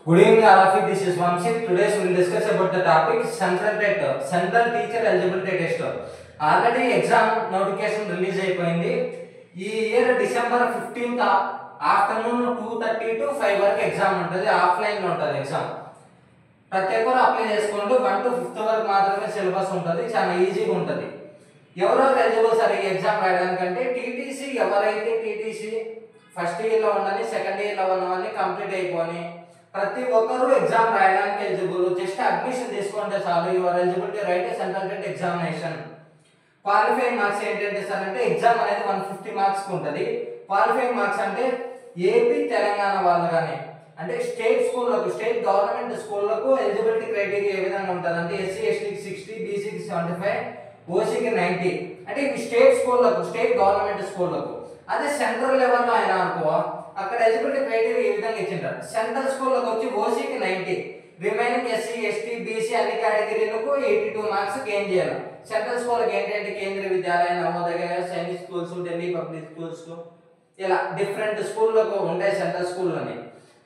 Good evening, all of you. This is Vamsi. Today we will discuss about the topic Central Teacher Eligibility Test. Already exam notification release అయిపోయింది. ఈ year December 15th afternoon 2:30 to 5 వరకు exam ఉంటుంది. Offline లో ఉంటుంది exam. ప్రతి ఒక్కరు apply చేసుకోండి. 1 to 5th వరకు మాత్రమే సిలబస్ ఉంటుంది. చాలా ఈజీగా ఉంటుంది. ఎవరెవరు ఎలిజిబుల్ సార్ ఈ ఎగ్జామ్ రాయడానికంటే టీటీసీ ఎవరైతే టీటీసీ ఫస్ట్ ఇయర్ లో ఉన్నది సెకండ్ ఇయర్ లో ఉన్నవన్నీ కంప్లీట్ అయిపోయి ప్రతి ఒక్కరు ఎగ్జామ్ రాయడానికి ఎలిజిబుల్. జస్ట్ అడ్మిషన్ తీసుకుంటే చాలు. Your eligible to write central TET examination. Qualifying marks ఏంటంటే సార్ అంటే ఎగ్జామ్ అనేది 150 మార్క్స్ ఉంటుంది. క్వాలిఫైయింగ్ మార్క్స్ అంటే ఏపీ తెలంగాణ వాళ్ళు కానీ అంటే స్టేట్ స్కూళ్ళకు స్టేట్ గవర్నమెంట్ స్కూళ్ళకు ఎలిజిబిలిటీ క్రైటీరియా ఏ విధంగా ఉంటుంది అంటే ఎస్సీ ఎస్టీకి 60, బీసీకి 75, ఓసీకి 90. అంటే ఇవి స్టేట్ స్కూళ్ళకు స్టేట్ గవర్నమెంట్ స్కూళ్ళకు. అదే సెంట్రల్ లెవెల్లో అయినా అనుకో అక్కడ ఎలిజిబిలిటీ క్రైటీరియా ఈ విధంగా ఇచ్చింటారు. సెంట్రల్ స్కూల్లోకి వచ్చి ఓసీకి 90, రిమైనింగ్ ఎస్సీ ఎస్టీ బీసీ అన్ని కేటగిరీలకు 82 మార్క్స్ గెయిన్ చేయాలి. సెంట్రల్ స్కూల్కి ఏంటంటే Kendriya Vidyalaya, Navodaya, Sainik schools, Delhi public schools ఇలా డిఫరెంట్ స్కూళ్ళకు ఉంటాయి. సెంట్రల్ స్కూల్లోని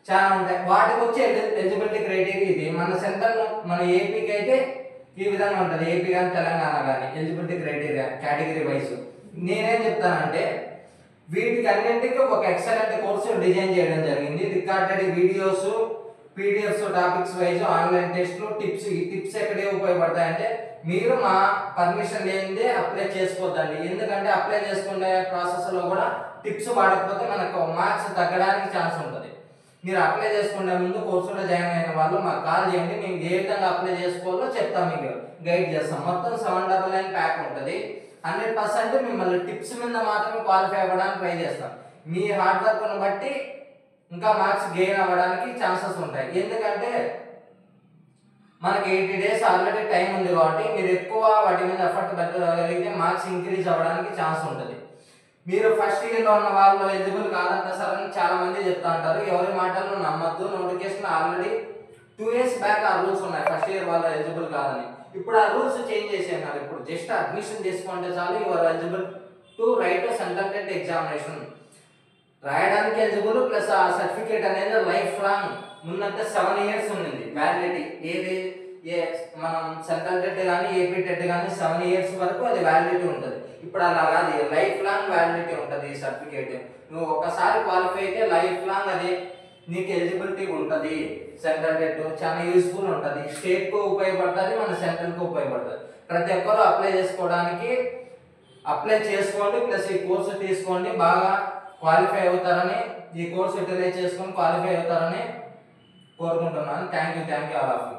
చాలా ఉంటాయి. వాటికి వచ్చే ఎలిజిబిలిటీ క్రైటీరియా ఇది. మన సెంట్రల్ మన ఏపీకి అయితే ఈ విధంగా ఉంటుంది. ఏపీ కానీ తెలంగాణ కానీ ఎలిజిబిలిటీ క్రైటీరియా కేటగిరీ వైజ్. నేనేం చెప్తానంటే వీటికి అన్నింటికి ఒక ఎక్సలెంట్ కోర్సు డిజైన్ చేయడం జరిగింది. Recorded videos, PDFs, topics wise, online టెస్ట్లు, టిప్స్. ఈ టిప్స్ ఎక్కడే ఉపయోగపడతాయంటే మీరు మా పర్మిషన్ లేనిదే అప్లై చేసుకోవద్దండి. ఎందుకంటే అప్లై చేసుకునే ప్రాసెస్లో కూడా టిప్స్ వాడకపోతే మనకు మార్క్స్ తగ్గడానికి ఛాన్స్ ఉంటుంది. మీరు అప్లై చేసుకునే ముందు కోర్సులో జాయిన్ అయిన వాళ్ళు మాకు కాల్ చేయండి. మేము ఏ విధంగా అప్లై చేసుకోవాలో చెప్తాం, మీకు గైడ్ చేస్తాం. మొత్తం 799 ప్యాక్ ఉంటుంది. 100% మిమ్మల్ని టిప్స్ మీద మాత్రమే క్వాలిఫై అవ్వడానికి ట్రై చేస్తాం. మీ హార్డ్ వర్క్ను బట్టి ఇంకా మార్క్స్ గెయిన్ అవ్వడానికి ఛాన్సెస్ ఉంటాయి. ఎందుకంటే మనకి 80 days ఆల్రెడీ టైం ఉంది కాబట్టి మీరు ఎక్కువ వాటి మీద ఎఫర్ట్ పెట్టగలిగితే మార్క్స్ ఇంక్రీజ్ అవ్వడానికి ఛాన్స్ ఉంటుంది. మీరు ఫస్ట్ ఇయర్లో ఉన్న వాళ్ళు ఎలిజిబుల్ కాదంట సార్ అని చాలా మంది చెప్తా ఉంటారు. ఎవరి మాటలను నమ్మద్దు. నోటిఫికేషన్ ఆల్రెడీ 2 years బ్యాక్ ఆ రూల్స్ ఉన్నాయి ఫస్ట్ ఇయర్ వాళ్ళు ఎలిజిబుల్ కాదని. ఇప్పుడు ఆ రూల్స్ చేంజ్ చేసేన్నారు. ఇప్పుడు జస్ట్ అడ్మిషన్ తీసుకుంటే చాలు. Your eligible to write central TET examination. రాయడానికి ఎలిజిబుల్ ప్లస్ ఆ సర్టిఫికేట్ అనేది లైఫ్ లాంగ్. ముందంటే 7 years ఉండింది వ్యాలిడిటీ. ఏది మనం సెంట్రల్ టెట్ కానీ ఏపీ టెట్ కానీ 7 years వరకు అది వ్యాలిడిటీ ఉంటుంది. ఇప్పుడు అలా కాదు, లైఫ్ లాంగ్ వ్యాలిడిటీ ఉంటుంది ఈ సర్టిఫికేట్. నువ్వు ఒకసారి క్వాలిఫై అయితే లైఫ్ లాంగ్ అది నీకు ఎలిజిబిలిటీ ఉంటుంది. సెంట్రల్ టెట్ చాలా యూస్ఫుల్ ఉంటుంది. స్టేట్కు ఉపయోగపడుతుంది, మన సెంట్రల్కు ఉపయోగపడుతుంది. ప్రతి ఒక్కరూ అప్లై చేసుకోవడానికి అప్లై చేసుకోండి. ప్లస్ ఈ కోర్సు తీసుకోండి. బాగా క్వాలిఫై అవుతారని, ఈ కోర్సు యూటిలైజ్ చేసుకొని క్వాలిఫై అవుతారని కోరుకుంటున్నాను. Thank you all of you.